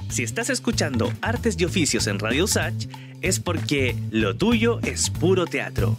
Si estás escuchando Artes y Oficios en Radio Usach, es porque lo tuyo es puro teatro.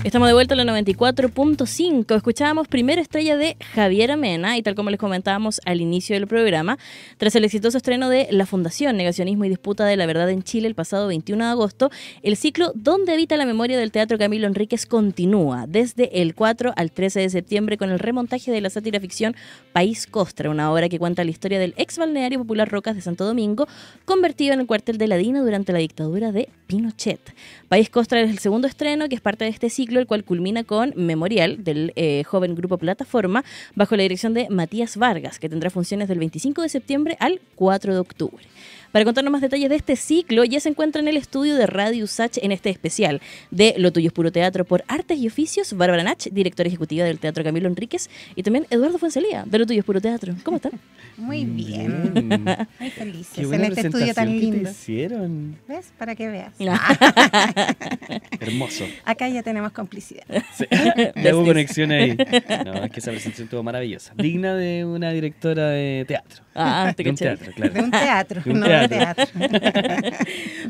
Estamos de vuelta a la 94.5. Escuchábamos Primera Estrella de Javier Amena y tal como les comentábamos al inicio del programa, tras el exitoso estreno de La Fundación Negacionismo y Disputa de la Verdad en Chile el pasado 21 de agosto, el ciclo Donde habita la memoria del Teatro Camilo Enríquez continúa desde el 4 al 13 de septiembre con el remontaje de la sátira ficción País Costra, una obra que cuenta la historia del ex balneario popular Rocas de Santo Domingo, convertido en el cuartel de la DINA durante la dictadura de Pinochet. País Costra es el segundo estreno que es parte de este ciclo, el cual culmina con Memorial del joven grupo Plataforma bajo la dirección de Matías Vargas, que tendrá funciones del 25 de septiembre al 4 de octubre. Para contarnos más detalles de este ciclo, ya se encuentra en el estudio de Radio Usach en este especial de Lo Tuyo es Puro Teatro por Artes y Oficios, Bárbara Nach, directora ejecutiva del Teatro Camilo Enríquez, y también Eduardo Fuensalía, de Lo Tuyo es Puro Teatro. ¿Cómo están? Muy bien. Muy felices en este estudio tan lindo. ¿Qué hicieron? ¿Ves? Para que veas. Hermoso. Acá ya tenemos complicidad. Sí. Hubo conexión ahí. No, es que esa presentación estuvo maravillosa. Digna de una directora de teatro. Ah, te de un caché. teatro, claro. De un teatro, De un no teatro. de teatro.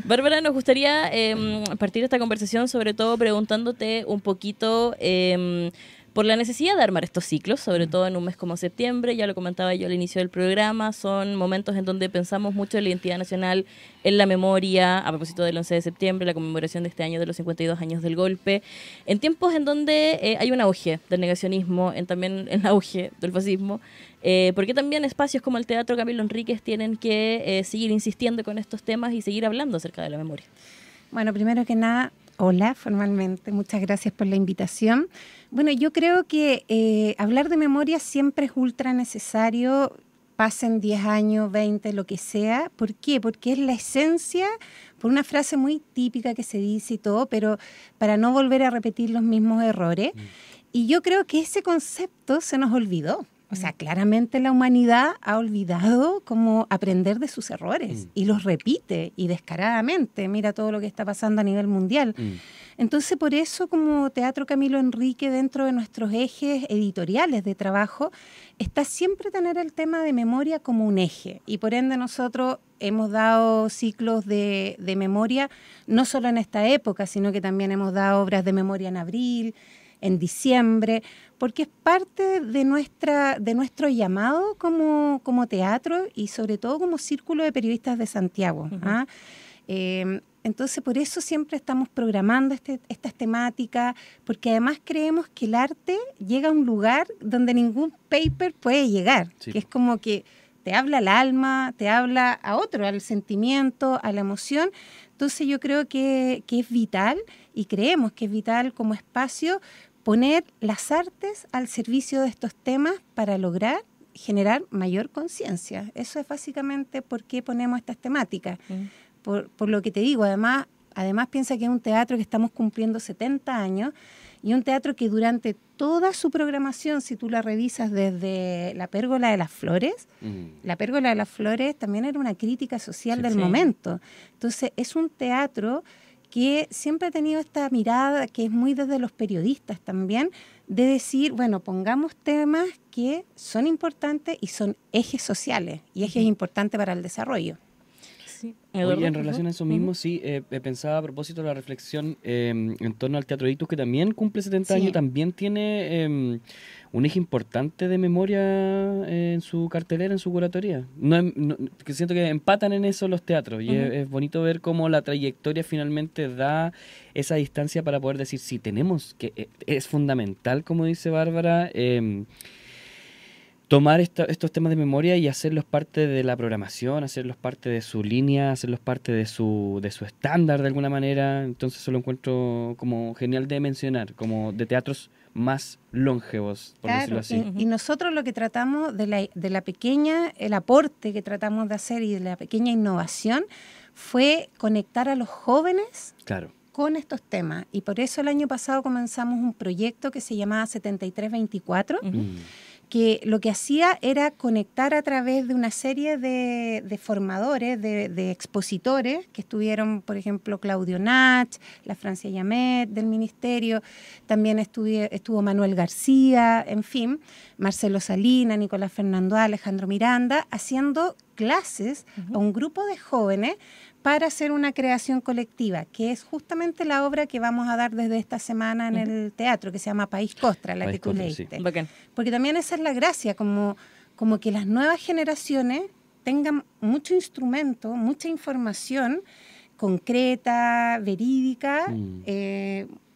Bárbara, nos gustaría partir esta conversación sobre todo preguntándote un poquito por la necesidad de armar estos ciclos, sobre todo en un mes como septiembre. Ya lo comentaba yo al inicio del programa, son momentos en donde pensamos mucho en la identidad nacional, en la memoria, a propósito del 11 de septiembre, la conmemoración de este año de los 52 años del golpe, en tiempos en donde hay un auge del negacionismo, también el auge del fascismo, porque también espacios como el Teatro Camilo Enríquez tienen que seguir insistiendo con estos temas y seguir hablando acerca de la memoria. Bueno, primero que nada, hola formalmente, muchas gracias por la invitación. Bueno, yo creo que hablar de memoria siempre es ultra necesario, pasen 10 años, 20, lo que sea. ¿Por qué? Porque es la esencia, por una frase muy típica que se dice y todo, pero para no volver a repetir los mismos errores. Y yo creo que ese concepto se nos olvidó. O sea, claramente la humanidad ha olvidado cómo aprender de sus errores y los repite y descaradamente. Mira todo lo que está pasando a nivel mundial. Entonces, por eso, como Teatro Camilo Enríquez, dentro de nuestros ejes editoriales de trabajo, está siempre tener el tema de memoria como un eje. Y por ende nosotros hemos dado ciclos de memoria, no solo en esta época, sino que también hemos dado obras de memoria en abril, en diciembre, porque es parte de nuestro llamado como teatro y sobre todo como círculo de periodistas de Santiago. ¿Ah? Entonces, por eso siempre estamos programando estas temáticas, porque además creemos que el arte llega a un lugar donde ningún paper puede llegar, sí. Que es como que te habla al alma, te habla a otro, al sentimiento, a la emoción. Entonces, yo creo que es vital y creemos que es vital como espacio poner las artes al servicio de estos temas para lograr generar mayor conciencia. Eso es básicamente por qué ponemos estas temáticas. Por lo que te digo, además piensa que es un teatro que estamos cumpliendo 70 años y un teatro que durante toda su programación, si tú la revisas desde La Pérgola de las Flores, La Pérgola de las Flores también era una crítica social del momento. Entonces, es un teatro que siempre ha tenido esta mirada que es muy desde los periodistas también, de decir, bueno, pongamos temas que son importantes y son ejes sociales y ejes importantes para el desarrollo. Sí. Oye, en relación a eso mismo, sí, pensaba a propósito de la reflexión en torno al Teatro Ictus, que también cumple 70 años, también tiene un eje importante de memoria en su cartelera, en su curatoría. Que siento que empatan en eso los teatros, y es bonito ver cómo la trayectoria finalmente da esa distancia para poder decir, sí, tenemos que, es fundamental, como dice Bárbara, tomar estos temas de memoria y hacerlos parte de la programación, hacerlos parte de su línea, hacerlos parte de su estándar de alguna manera. Entonces eso lo encuentro como genial de mencionar, como de teatros más longevos, por decirlo así. Y nosotros lo que tratamos de la pequeña, el aporte que tratamos de hacer y de la pequeña innovación fue conectar a los jóvenes con estos temas. Y por eso el año pasado comenzamos un proyecto que se llamaba 7324, que lo que hacía era conectar a través de una serie de formadores, de expositores, que estuvieron, por ejemplo, Claudio Nach, la Francia Llamet del Ministerio, también estuvo Manuel García, en fin, Marcelo Salina, Nicolás Fernando, Alejandro Miranda, haciendo clases a un grupo de jóvenes para hacer una creación colectiva, que es justamente la obra que vamos a dar desde esta semana en el teatro, que se llama País Costra, la País que tú Costra, leíste. sí. Bacán. Porque también esa es la gracia, como que las nuevas generaciones tengan mucho instrumento, mucha información concreta, verídica,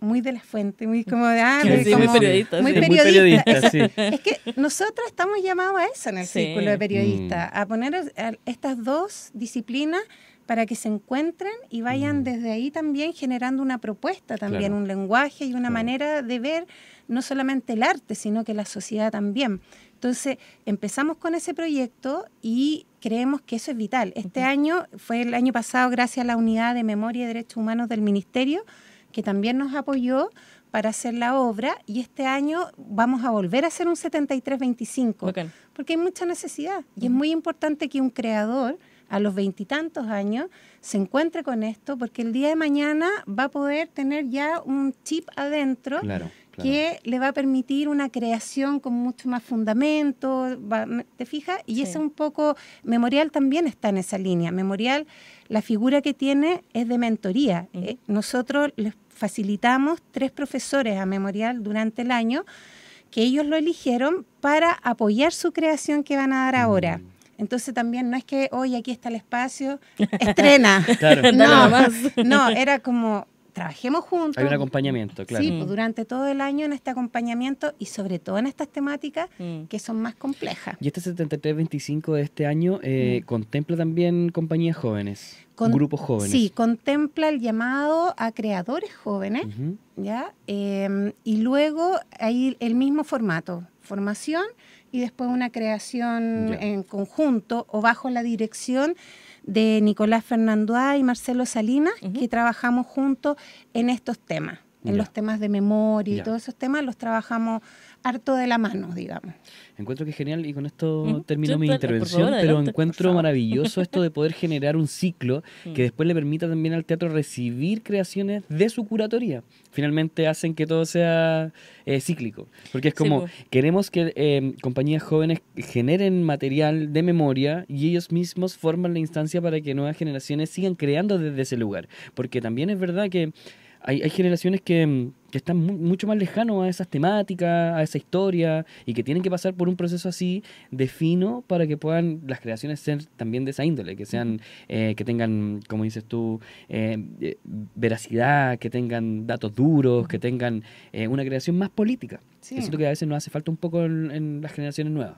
muy de la fuente, muy como Sí, muy periodista. muy Sí. Muy periodista, sí. Es que nosotros estamos llamados a eso en el Sí. círculo de periodistas, a poner estas dos disciplinas para que se encuentren y vayan desde ahí también generando una propuesta, también Claro. un lenguaje y una Claro. manera de ver no solamente el arte, sino que la sociedad también. Entonces, empezamos con ese proyecto y creemos que eso es vital. Este año, fue el año pasado, gracias a la Unidad de Memoria y Derechos Humanos del Ministerio, que también nos apoyó para hacer la obra, y este año vamos a volver a hacer un 73-25, Bacán. porque hay mucha necesidad. Y es muy importante que un creador, a los 20 y tantos años, se encuentre con esto, porque el día de mañana va a poder tener ya un chip adentro Claro. que le va a permitir una creación con mucho más fundamento, ¿te fijas? Y Sí. eso un poco, Memorial también está en esa línea. Memorial, la figura que tiene es de mentoría. Nosotros les facilitamos 3 profesores a Memorial durante el año, que ellos lo eligieron para apoyar su creación que van a dar ahora. Entonces también no es que, oye, aquí está el espacio, estrena. Claro. Dale No, nomás. no, era como, trabajemos juntos. Hay un acompañamiento, claro. Sí, pues, durante todo el año en este acompañamiento y sobre todo en estas temáticas que son más complejas. Y este 73-25 de este año contempla también compañías jóvenes, grupos jóvenes. Sí, contempla el llamado a creadores jóvenes, Ujú. ¿ya? Y luego hay el mismo formato, formación y después una creación Ya. en conjunto o bajo la dirección de Nicolás Fernando y Marcelo Salinas, que trabajamos juntos en estos temas, en Ya. los temas de memoria y Ya. todos esos temas los trabajamos harto de la mano, digamos. Encuentro que es genial, y con esto Ujú. termino Sí, mi por intervención, favor, pero adelante. encuentro Por favor. maravilloso esto de poder generar un ciclo que después le permita también al teatro recibir creaciones de su curatoría. Finalmente hacen que todo sea cíclico, porque es Sí, como, pues. queremos que compañías jóvenes generen material de memoria y ellos mismos forman la instancia para que nuevas generaciones sigan creando desde ese lugar, porque también es verdad que hay generaciones que están mucho más lejanos a esas temáticas, a esa historia, y que tienen que pasar por un proceso así de fino para que puedan las creaciones ser también de esa índole, que sean, que tengan, como dices tú, veracidad, que tengan datos duros, que tengan una creación más política. Sí. Yo siento que a veces nos hace falta un poco en las generaciones nuevas.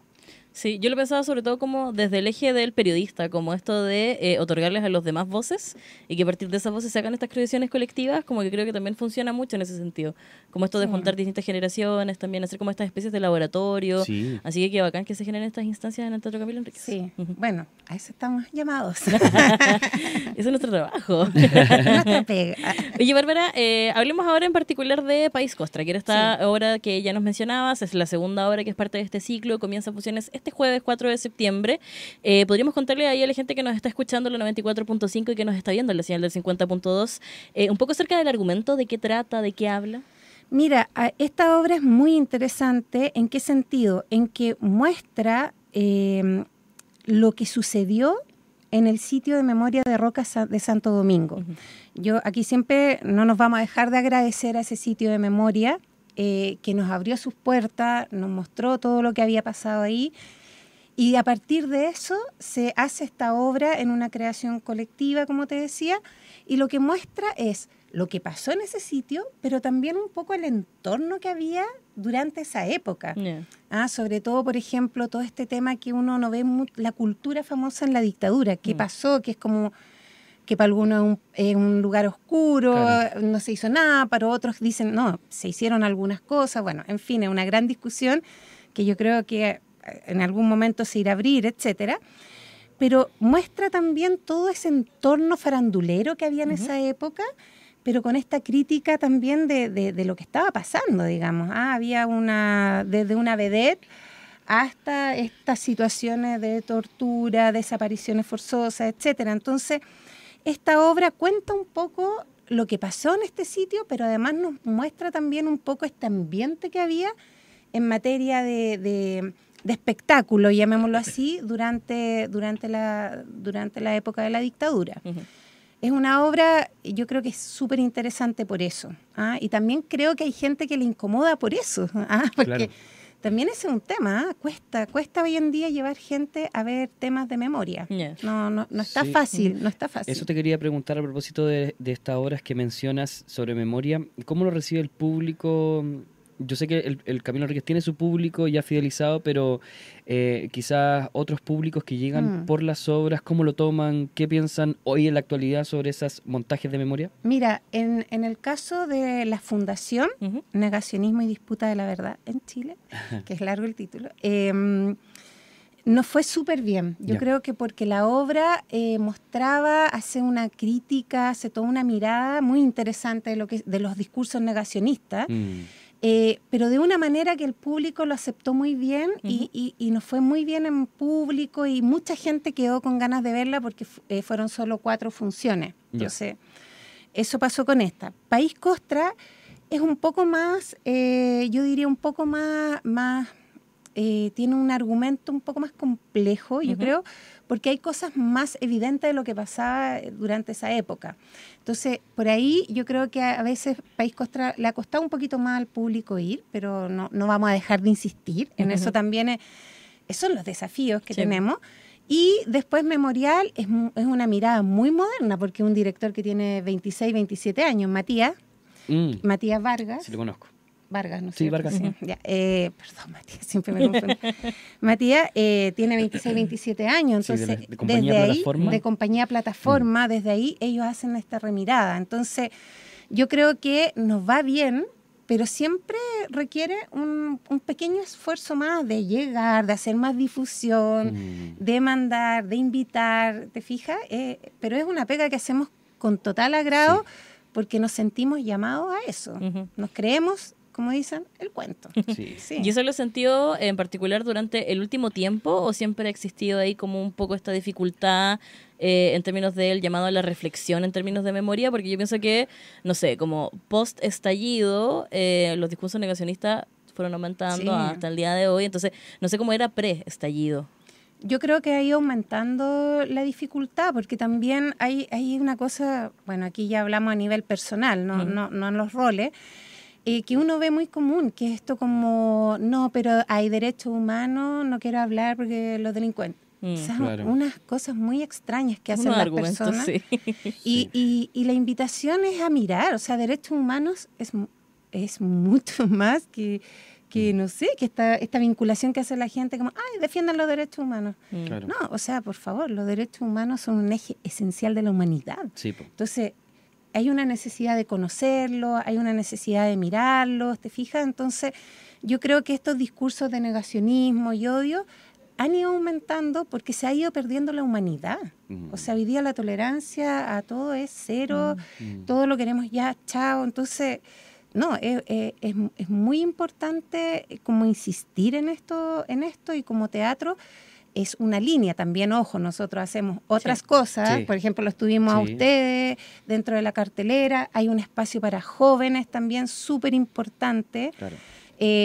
Sí, yo lo pensaba sobre todo como desde el eje del periodista, como esto de otorgarles a los demás voces y que a partir de esas voces se hagan estas creaciones colectivas, como que creo que también funciona mucho en ese sentido. Como esto de juntar distintas generaciones, también hacer como estas especies de laboratorio. Sí. Así que qué bacán que se generen estas instancias en el Teatro Camilo Enríquez. Sí, Ujú. bueno, a eso estamos llamados. Ese es nuestro trabajo. Nuestra pega. Oye, Bárbara, hablemos ahora en particular de País Costra, que era esta obra que ya nos mencionabas, es la segunda obra que es parte de este ciclo, comienza funciones este jueves 4 de septiembre. Podríamos contarle ahí a la gente que nos está escuchando en la 94.5 y que nos está viendo en la señal del 50.2, un poco acerca del argumento, de qué trata, de qué habla. Mira, esta obra es muy interesante. ¿En qué sentido? En que muestra lo que sucedió en el sitio de memoria de Rocas de Santo Domingo. Yo aquí siempre no nos vamos a dejar de agradecer a ese sitio de memoria que nos abrió sus puertas, nos mostró todo lo que había pasado ahí. Y a partir de eso se hace esta obra en una creación colectiva, como te decía, y lo que muestra es lo que pasó en ese sitio, pero también un poco el entorno que había durante esa época. Yeah. Sobre todo, por ejemplo, todo este tema que uno no ve, la cultura famosa en la dictadura, qué pasó, que es como que para algunos es un lugar oscuro, Claro. no se hizo nada, para otros dicen, no, se hicieron algunas cosas, bueno, en fin, es una gran discusión que yo creo que en algún momento se irá a abrir, etcétera, pero muestra también todo ese entorno farandulero que había en esa época, pero con esta crítica también de lo que estaba pasando, digamos. Había desde una vedette hasta estas situaciones de tortura, desapariciones forzosas, etcétera. Entonces, esta obra cuenta un poco lo que pasó en este sitio, pero además nos muestra también un poco este ambiente que había en materia de espectáculo, llamémoslo así, durante la época de la dictadura. Ujú. Es una obra, yo creo que es súper interesante por eso. Y también creo que hay gente que le incomoda por eso, porque Claro. también ese es un tema. Cuesta hoy en día llevar gente a ver temas de memoria. Yeah. No está Sí. fácil, no está fácil. Eso te quería preguntar a propósito de estas obras que mencionas sobre memoria. ¿Cómo lo recibe el público? Yo sé que el Camilo Enríquez tiene su público ya fidelizado, pero quizás otros públicos que llegan por las obras, ¿cómo lo toman? ¿Qué piensan hoy en la actualidad sobre esos montajes de memoria? Mira, en el caso de la Fundación Ujú. Negacionismo y Disputa de la Verdad en Chile, que es largo el título, nos fue súper bien. Yo Ya. creo que porque la obra mostraba, hace una crítica, hace toda una mirada muy interesante de los discursos negacionistas, pero de una manera que el público lo aceptó muy bien y nos fue muy bien en público y mucha gente quedó con ganas de verla porque fueron solo 4 funciones. Ya. Entonces, eso pasó con esta. País Costra es un poco más, yo diría un poco más tiene un argumento un poco más complejo, yo creo, porque hay cosas más evidentes de lo que pasaba durante esa época. Entonces, por ahí yo creo que a veces País Costra le ha costado un poquito más al público ir, pero no vamos a dejar de insistir. En eso también esos son los desafíos que tenemos. Y después Memorial es una mirada muy moderna, porque es un director que tiene 26, 27 años, Matías Vargas. Sí, lo conozco. Vargas, ¿no sé? Sí, Vargas. Sí. Ya, perdón, Matías, siempre me confundo. Matías tiene 26, 27 años, Sí, entonces de compañía desde ahí, plataforma. de compañía plataforma, desde ahí ellos hacen esta remirada. Entonces, yo creo que nos va bien, pero siempre requiere un pequeño esfuerzo más de llegar, de hacer más difusión, de mandar, de invitar, ¿te fijas? Pero es una pega que hacemos con total agrado porque nos sentimos llamados a eso. Nos creemos, como dicen, el cuento. Sí. Sí. ¿Y eso lo sentido en particular durante el último tiempo o siempre ha existido ahí como un poco esta dificultad en términos del llamado a la reflexión en términos de memoria? Porque yo pienso que, no sé, como post-estallido, los discursos negacionistas fueron aumentando hasta el día de hoy, entonces no sé cómo era pre-estallido. Yo creo que ha ido aumentando la dificultad, porque también hay una cosa, bueno, aquí ya hablamos a nivel personal, no en los roles, que uno ve muy común, que esto como, no, pero hay derechos humanos, no quiero hablar porque los delincuentes. O sea, Claro. unas cosas muy extrañas que hacen Unos las argumentos, personas. sí. Y la invitación es a mirar, o sea, derechos humanos es mucho más que no sé, que esta vinculación que hace la gente como, ay, defiendan los derechos humanos. Claro. No, o sea, por favor, los derechos humanos son un eje esencial de la humanidad. Sí, po. Entonces, hay una necesidad de conocerlos, hay una necesidad de mirarlos, ¿te fijas? Entonces, yo creo que estos discursos de negacionismo y odio han ido aumentando porque se ha ido perdiendo la humanidad. O sea, hoy día la tolerancia a todo es cero, todo lo queremos ya, chao. Entonces, no, es muy importante como insistir en esto y como teatro es una línea también, ojo, nosotros hacemos otras cosas, Sí. por ejemplo, los tuvimos a ustedes dentro de la cartelera, hay un espacio para jóvenes también súper importante, Claro.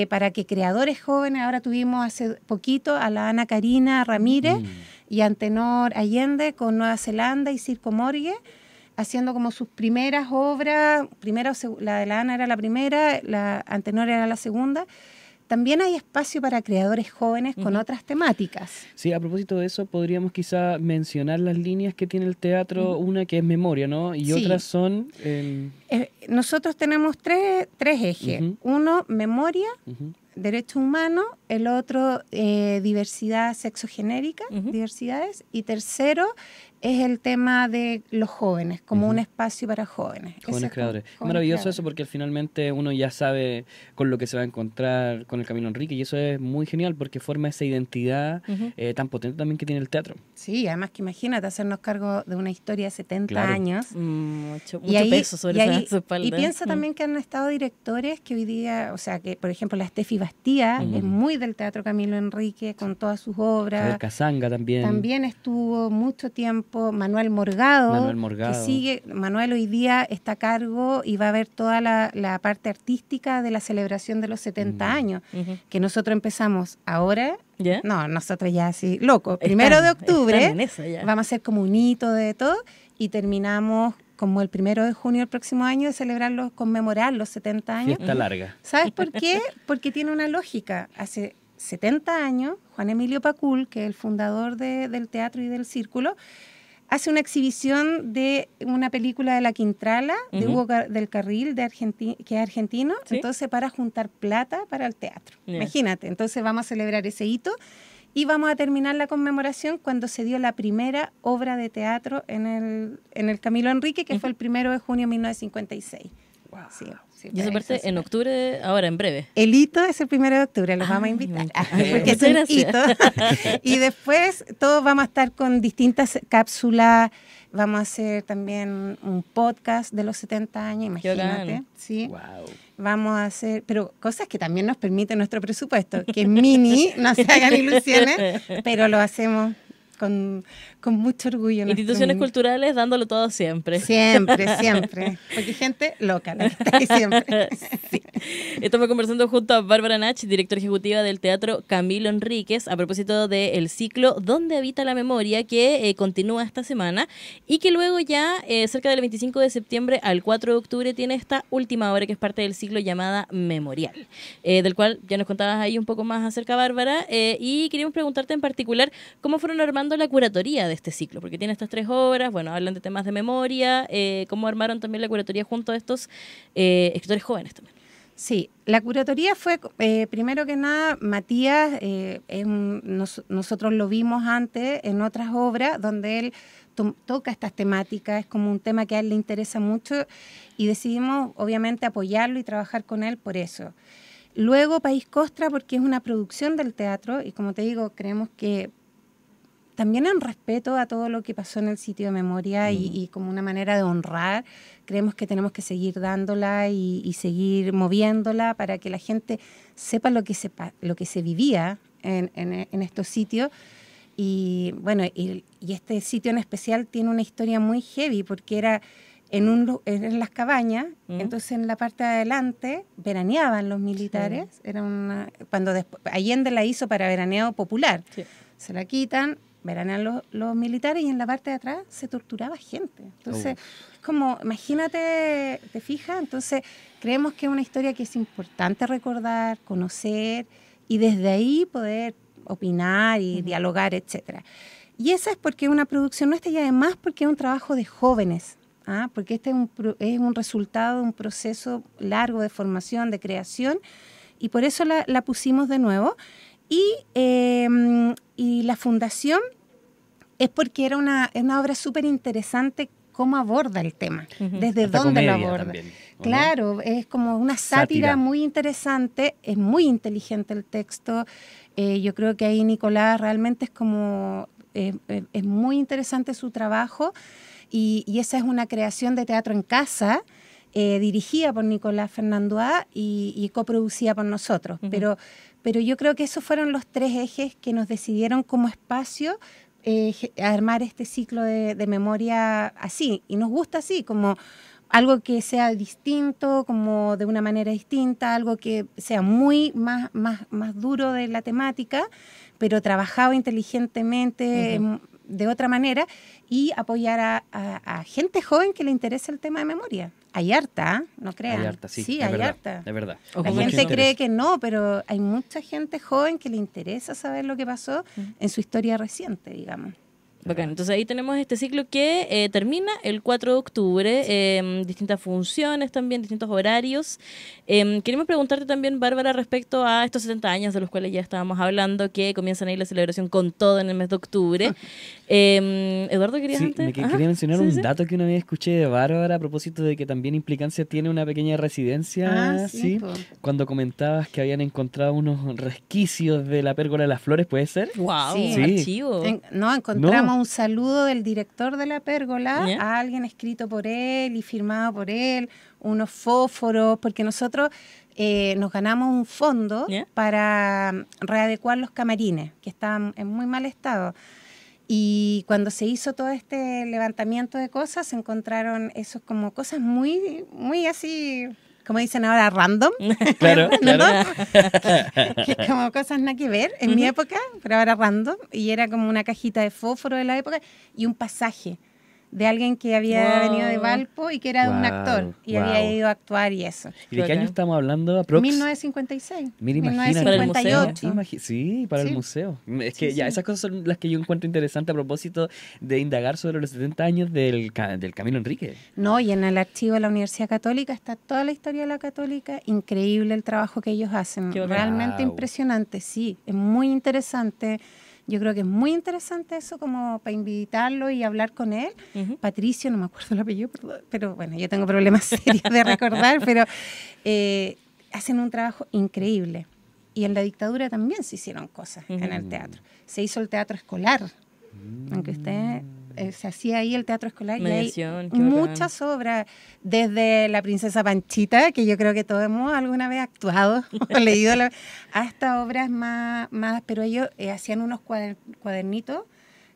para que creadores jóvenes, ahora tuvimos hace poquito a la Ana Karina Ramírez y a Antenor Allende con Nueva Zelanda y Circo Morgue, haciendo como sus primeras obras, la de la Ana era la primera, la Antenor era la segunda. También hay espacio para creadores jóvenes con otras temáticas. Sí, a propósito de eso, podríamos quizá mencionar las líneas que tiene el teatro, una que es memoria, ¿no? Y Sí. otras son... Nosotros tenemos tres ejes. Uno, memoria, derechos humanos. El otro, diversidad sexogenérica, diversidades. Y tercero, es el tema de los jóvenes, como un espacio para jóvenes. Jóvenes creadores. Es maravilloso eso porque finalmente uno ya sabe con lo que se va a encontrar con el Camilo Enrique y eso es muy genial porque forma esa identidad tan potente también que tiene el teatro. Sí, además que imagínate hacernos cargo de una historia de 70 años. Mucho peso sobre su espalda. Y piensa también que han estado directores que hoy día, o sea, que por ejemplo la Steffi Bastía es muy del Teatro Camilo Enrique con todas sus obras. Javier Casanga también. También estuvo mucho tiempo Manuel Morgado, que sigue. Manuel hoy día está a cargo y va a ver toda la parte artística de la celebración de los 70 años, que nosotros empezamos ahora. ¿Ya? No, nosotros ya así, loco. 1 de octubre vamos a hacer como un hito de todo y terminamos como el 1 de junio del próximo año de celebrarlos, conmemorar los 70 años. Fiesta larga. ¿Sabes por qué? Porque tiene una lógica. Hace 70 años, Juan Emilio Pacul, que es el fundador del teatro y del círculo, hace una exhibición de una película de La Quintrala, de Hugo del Carril, que es argentino, entonces para juntar plata para el teatro. Imagínate, entonces vamos a celebrar ese hito y vamos a terminar la conmemoración cuando se dio la primera obra de teatro en el Camilo Enrique, que fue el 1 de junio de 1956. Wow. Sí. Y eso parte en octubre, ahora en breve. El hito es el 1 de octubre, los vamos a invitar. Porque es un hito. Y después todos vamos a estar con distintas cápsulas. Vamos a hacer también un podcast de los 70 años, imagínate. ¿Sí? Wow. Vamos a hacer, pero cosas que también nos permite nuestro presupuesto, que es mini, no se hagan ilusiones, pero lo hacemos con mucho orgullo. Instituciones culturales dándolo todo siempre. Siempre. Porque gente loca la que está ahí siempre. Sí. Estamos conversando junto a Bárbara Nach, directora ejecutiva del Teatro Camilo Enríquez, a propósito del ciclo Donde habita la memoria, que continúa esta semana y que luego ya, cerca del 25 de septiembre al 4 de octubre, tiene esta última obra que es parte del ciclo llamada Memorial, del cual ya nos contabas ahí un poco más acerca, Bárbara, y queríamos preguntarte en particular cómo fueron armando la curatoría de este ciclo, porque tiene estas 3 obras, bueno, hablan de temas de memoria, cómo armaron también la curatoría junto a estos escritores jóvenes también. Sí, la curatoría fue, primero que nada, Matías, nosotros lo vimos antes en otras obras donde él toca estas temáticas, es como un tema que a él le interesa mucho y decidimos obviamente apoyarlo y trabajar con él por eso. Luego País Costra porque es una producción del teatro y como te digo, creemos que también en respeto a todo lo que pasó en el sitio de memoria y como una manera de honrar, creemos que tenemos que seguir dándola y seguir moviéndola para que la gente sepa lo que se vivía en estos sitios. Y bueno, y este sitio en especial tiene una historia muy heavy porque era en las cabañas, entonces en la parte de adelante veraneaban los militares, era cuando Allende la hizo para veraneado popular, se la quitan, veranean los militares y en la parte de atrás se torturaba gente. Entonces, es como, imagínate, ¿te fijas? Entonces, creemos que es una historia que es importante recordar, conocer y desde ahí poder opinar y dialogar, etcétera. Y esa es porque es una producción nuestra y además porque es un trabajo de jóvenes, porque este es un resultado de un proceso largo de formación, de creación y por eso la pusimos de nuevo. Y la fundación es porque era una obra súper interesante cómo aborda el tema, desde hasta dónde lo aborda. También, claro, es como una sátira muy interesante, es muy inteligente el texto. Yo creo que ahí Nicolás realmente es como, es muy interesante su trabajo y esa es una creación de teatro en casa, dirigida por Nicolás Fernandois y coproducida por nosotros. Pero yo creo que esos fueron los 3 ejes que nos decidieron como espacio armar este ciclo de memoria así. Y nos gusta así, como algo que sea distinto, como de una manera distinta, algo que sea muy más duro de la temática, pero trabajado inteligentemente de otra manera y apoyar a gente joven que le interesa el tema de memoria. Hay harta, ¿no crean? Hay harta, sí, sí, es hay verdad, harta. es verdad. La gente cree que no, pero hay mucha gente joven que le interesa saber lo que pasó en su historia reciente, digamos. Bacán. Entonces ahí tenemos este ciclo que termina el 4 de octubre, distintas funciones también, distintos horarios. Queremos preguntarte también, Bárbara, respecto a estos 70 años de los cuales ya estábamos hablando, que comienzan ahí la celebración con todo en el mes de octubre. Eduardo, ¿querías antes? Quería mencionar un dato que una vez escuché de Bárbara a propósito de que también Implicancia tiene una pequeña residencia, cuando comentabas que habían encontrado unos resquicios de la pérgola de las flores, ¿puede ser? ¡Wow! Sí. Archivo. Encontramos un saludo del director de la pérgola a alguien escrito por él y firmado por él, unos fósforos, porque nosotros nos ganamos un fondo para readecuar los camarines, que estaban en muy mal estado. Y cuando se hizo todo este levantamiento de cosas, se encontraron esos como cosas muy, muy así, como dicen ahora, random. Claro, claro. Que como cosas nada que ver en mi época, pero ahora random. Y era como una cajita de fósforo de la época y un pasaje de alguien que había venido de Valpo y que era un actor y había ido a actuar y eso. ¿Y de qué año estamos hablando? 1956. 1958. Sí, para el museo. Es que esas cosas son las que yo encuentro interesantes a propósito de indagar sobre los 70 años del Camilo Enrique. No, y en el archivo de la Universidad Católica está toda la historia de la Católica. Increíble el trabajo que ellos hacen. Realmente impresionante, sí. Es muy interesante. Yo creo que es muy interesante eso como para invitarlo y hablar con él. Patricio, no me acuerdo el apellido, pero bueno, yo tengo problemas serios de recordar, pero hacen un trabajo increíble. Y en la dictadura también se hicieron cosas en el teatro. Se hizo el teatro escolar, aunque usted... se hacía ahí el teatro escolar Mediación, y hay muchas obras, desde La Princesa Panchita, que yo creo que todos hemos alguna vez actuado o leído, hasta obras más, pero ellos hacían unos cuadernitos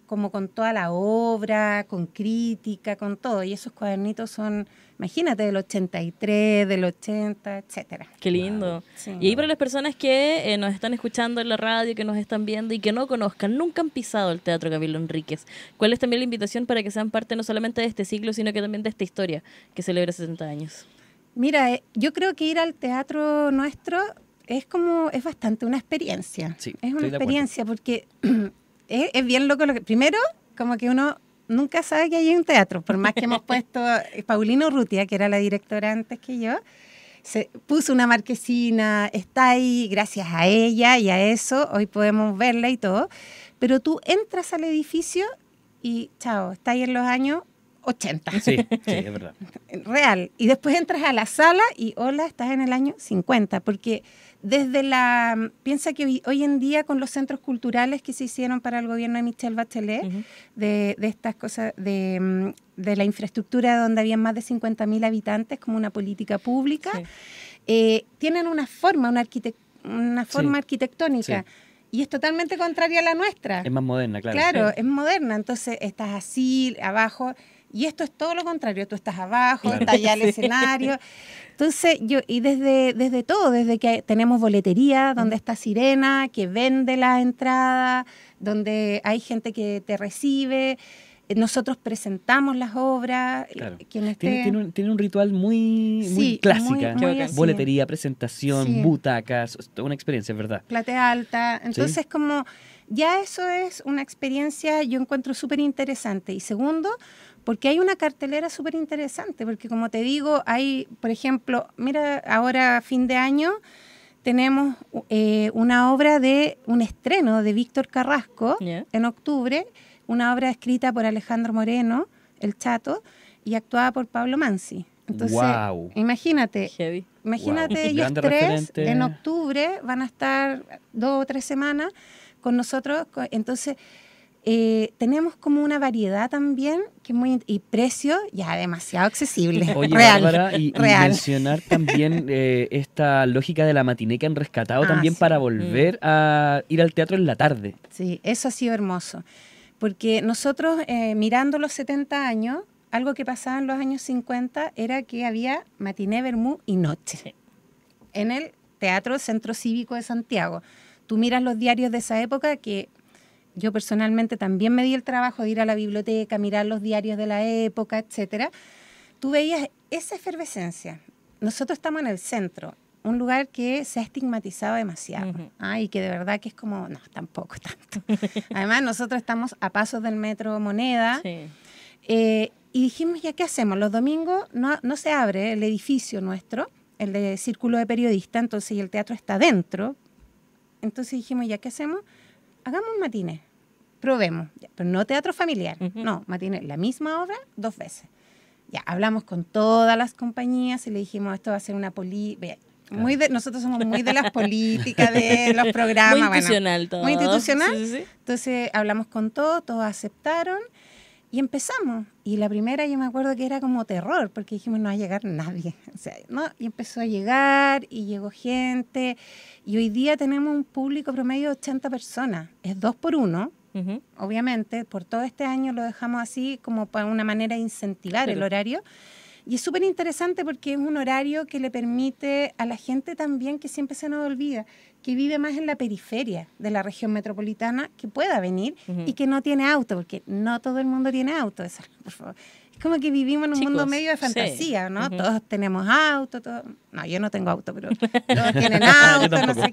como con toda la obra, con crítica, con todo, y esos cuadernitos son, imagínate, del 83, del 80, etcétera. Qué lindo. Wow. Sí. Y ahí para las personas que nos están escuchando en la radio, que nos están viendo y que no conozcan, nunca han pisado el Teatro Camilo Enríquez, ¿cuál es también la invitación para que sean parte no solamente de este ciclo, sino que también de esta historia que celebra 70 años? Mira, yo creo que ir al teatro nuestro es bastante una experiencia. Sí, es una experiencia porque es bien loco primero, como que uno nunca sabe que hay un teatro, por más que hemos puesto Paulina Urrutia, que era la directora antes que yo, se puso una marquesina, está ahí gracias a ella y a eso, hoy podemos verla y todo, pero tú entras al edificio y chao, está ahí en los años 80. Sí, es verdad. Real. Y después entras a la sala y hola, estás en el año 50, porque piensa que hoy en día con los centros culturales que se hicieron para el gobierno de Michelle Bachelet, de estas cosas, de la infraestructura donde había más de 50.000 habitantes como una política pública, tienen una forma arquitectónica. Sí. Y es totalmente contraria a la nuestra. Es más moderna, claro. Claro, es moderna. Entonces estás así, abajo, y esto es todo lo contrario. Tú estás abajo, está allá el escenario. Entonces, desde que tenemos boletería, donde está Sirena, que vende la entrada, donde hay gente que te recibe, nosotros presentamos las obras. Claro. Tiene un ritual muy clásica. Muy boletería, presentación, butacas, toda una experiencia, ¿verdad? Platea alta. Entonces, como ya eso es una experiencia, yo encuentro súper interesante. Y segundo, porque hay una cartelera súper interesante, porque como te digo, hay, por ejemplo, mira, ahora fin de año tenemos una obra un estreno de Víctor Carrasco en octubre, una obra escrita por Alejandro Moreno, el Chato, y actuada por Pablo Mansi. Entonces, imagínate, ellos tres en octubre van a estar 2 o 3 semanas con nosotros, entonces tenemos como una variedad también y precio ya demasiado accesible. Oye, Bárbara, y mencionar también esta lógica de la matiné que han rescatado también para volver a ir al teatro en la tarde. Sí, eso ha sido hermoso, porque nosotros mirando los 70 años, algo que pasaba en los años 50 era que había matiné, vermú y noche en el Teatro Centro Cívico de Santiago. Tú miras los diarios de esa época, que yo personalmente también me di el trabajo de ir a la biblioteca, mirar los diarios de la época, etcétera. Tú veías esa efervescencia. Nosotros estamos en el centro un lugar que se ha estigmatizado demasiado. Ujú. Y que de verdad que es como, no, tampoco tanto. Además, nosotros estamos a pasos del Metro Moneda. Sí. Y dijimos, ¿ya qué hacemos? Los domingos no se abre el edificio nuestro, el de Círculo de Periodistas, entonces y el teatro está dentro. Entonces dijimos, ¿ya qué hacemos? Hagamos un matiné, probemos. Ya, pero no teatro familiar, Ujú. no, matiné, la misma obra 2 veces. Ya, hablamos con todas las compañías y le dijimos, esto va a ser una nosotros somos muy de las políticas, de los programas. Muy bueno, institucional todo. muy institucional. Sí, sí, sí. Entonces hablamos con todos aceptaron y empezamos. Y la primera yo me acuerdo que era como terror, porque dijimos no va a llegar nadie. O sea, ¿no? Y empezó a llegar y llegó gente. Y hoy día tenemos un público promedio de 80 personas. Es 2 por 1. Ujú. Obviamente, por todo este año lo dejamos así como para una manera de incentivar Claro. el horario. Y es súper interesante porque es un horario que le permite a la gente también, que siempre se nos olvida, que vive más en la periferia de la región metropolitana, que pueda venir Ujú. y que no tiene auto, porque no todo el mundo tiene auto. Eso, por favor. Es como que vivimos en un Chicos, mundo medio de sí. fantasía, ¿no? Ujú. Todos tenemos auto, no, yo no tengo auto, pero todos tienen auto, no tampoco. sé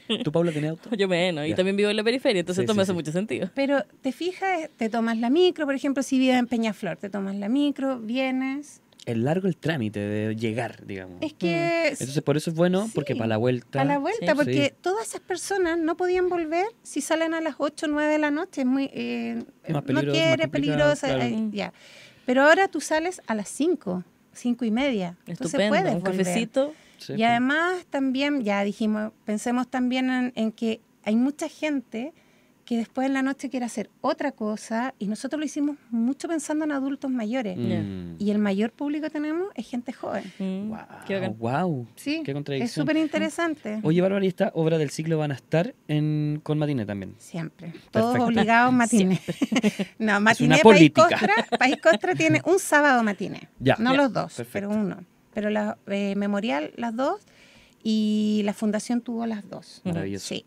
qué. ¿Tú, Paula, tenés auto? Yo menos. Y Ya. también vivo en la periferia, entonces Sí, esto sí, me hace sí. mucho sentido. Pero te fijas, te tomas la micro, por ejemplo, si vives en Peñaflor, te tomas la micro, vienes. Es largo el trámite de llegar, digamos. Es que Entonces, por eso es bueno, Sí, porque para la vuelta... a la vuelta, Sí. porque Sí. todas esas personas no podían volver si salen a las 8 o 9 de la noche. Es muy, Más no peligroso, quiere, más complicado, peligrosa. claro. Ya. Pero ahora tú sales a las 5, 5 y media. Entonces Estupendo. puedes Un volver. cafecito. Sí, Y pues. además también, ya dijimos, pensemos también en que hay mucha gente que después en la noche quiere hacer otra cosa y nosotros lo hicimos mucho pensando en adultos mayores. Mm. Y el mayor público que tenemos es gente joven. Qué bacán. Wow. Sí, Qué es contradicción. súper interesante. Oye, Bárbara, ¿y esta obra del ciclo van a estar con Matiné también? Siempre. Todos Perfecto. obligados matiné. No, matiné una País política. Costra. País Costra tiene un sábado matiné. Ya. No Ya. los dos, Perfecto. pero uno. Pero la Memorial, las dos. Y la Fundación tuvo las dos. Maravilloso. Sí.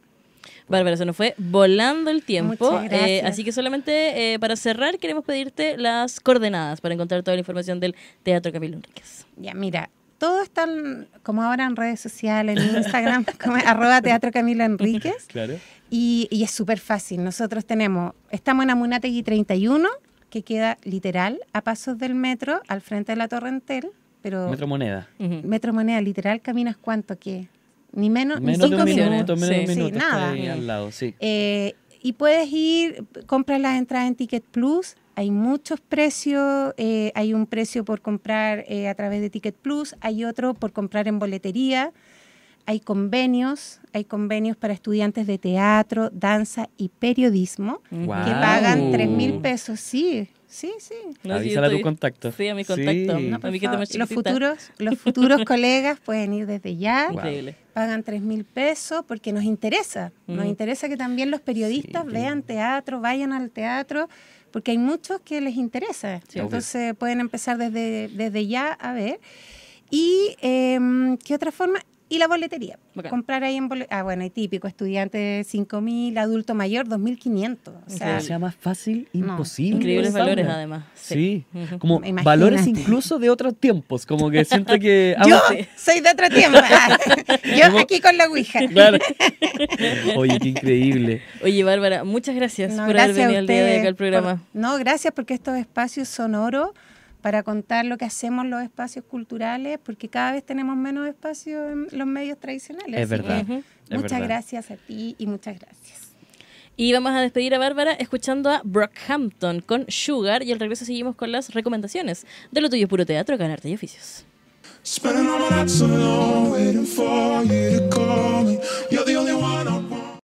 Bárbara, se nos fue volando el tiempo. Muchas gracias. Así que solamente para cerrar queremos pedirte las coordenadas para encontrar toda la información del Teatro Camilo Enríquez. Ya, mira, todo está como ahora en redes sociales, en Instagram, como @Teatro Camilo Enríquez. Claro. Y es súper fácil. Nosotros estamos en Amunátegui 31, que queda literal a pasos del metro, al frente de la Torre Entel, pero Metro Moneda. Ujú. Metro Moneda, literal, caminas cuánto, ¿qué? Ni menos, ni Menos de 5 un minutos. minuto, menos de un Sí, minuto. está nada. ahí al lado, sí. Y puedes ir, compras las entradas en Ticket Plus, hay muchos precios, hay un precio por comprar a través de Ticket Plus, hay otro por comprar en boletería, hay convenios para estudiantes de teatro, danza y periodismo, Guau. que pagan 3.000 pesos, sí. No, sí, Avísale a tu estoy- contacto. Sí, a mi contacto. Sí. No, a por mi que favor, tengo chiquitita. los futuros colegas pueden ir desde ya. Guau. Increíble. Pagan 3.000 pesos porque nos interesa. Nos Mm. interesa que también los periodistas Sí. vean teatro, vayan al teatro, porque hay muchos que les interesa. Sí, Entonces pueden empezar desde ya a ver. Y, ¿qué otra forma? Y la boletería. Bacán. Comprar ahí en boletería. Bueno, y típico, estudiante 5.000, adulto mayor 2.500. O sea, Que sea más fácil, No. imposible. Increíbles Paula. valores, además. Sí, Ujú. como Imagínate. valores incluso de otros tiempos, como que siento que... yo Ah, soy de otro tiempo. Yo aquí con la Ouija. Claro. Oye, qué increíble. Oye, Bárbara, muchas gracias No, por haber gracias a venido el día de ustedes acá al programa. No, gracias porque estos espacios son oro para contar lo que hacemos los espacios culturales, porque cada vez tenemos menos espacios en los medios tradicionales. Es Así verdad. que Ujú. Es muchas verdad. gracias a ti y muchas gracias. Y vamos a despedir a Bárbara escuchando a Brockhampton con Sugar y al regreso seguimos con las recomendaciones de Lo Tuyo es Puro Teatro acá en Arte y Oficios. Spending all my nights alone, waiting for